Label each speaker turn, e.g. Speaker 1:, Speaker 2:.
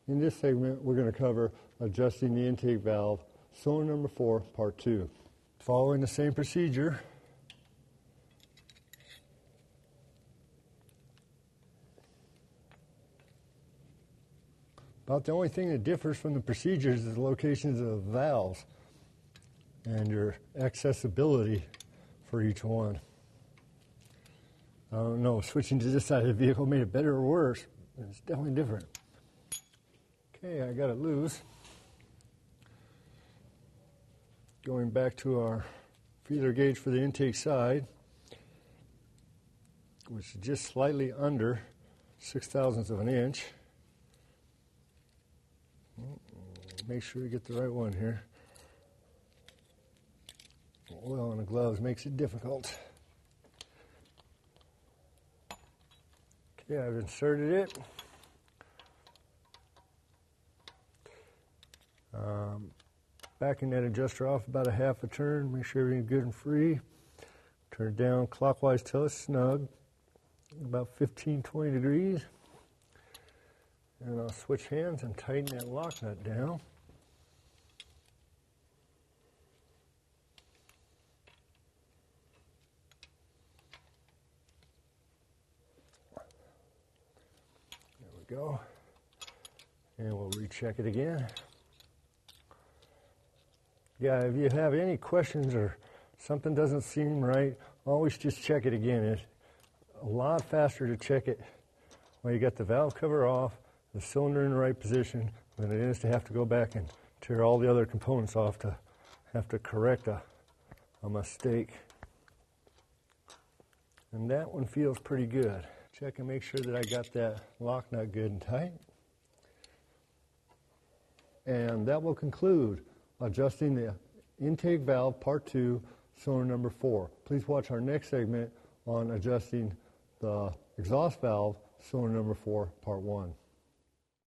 Speaker 1: In this segment, we're going to cover adjusting the intake valve, cylinder number 4, part 2. Following the same procedure, about the only thing that differs from the procedures is the locations of the valves and your accessibility for each one. I don't know, switching to this side of the vehicle made it better or worse. It's definitely different. Okay, I got it loose. Going back to our feeler gauge for the intake side, which is just slightly under 0.6 of an inch. Make sure we get the right one here. Oil on the gloves makes it difficult. Okay, I've inserted it. Backing that adjuster off about a half a turn, make sure everything's good and free. Turn it down clockwise till it's snug, about 15-20 degrees. And I'll switch hands and tighten that lock nut down. There we go. And we'll recheck it again. Yeah, if you have any questions or something doesn't seem right, always just check it again. It's a lot faster to check it when you got the valve cover off, the cylinder in the right position, than it is to have to go back and tear all the other components off to have to correct a mistake. And that one feels pretty good. Check and make sure that I got that lock nut good and tight. And that will conclude adjusting the intake valve, part 2, cylinder number 4. Please watch our next segment on adjusting the exhaust valve, cylinder number 4, part 1.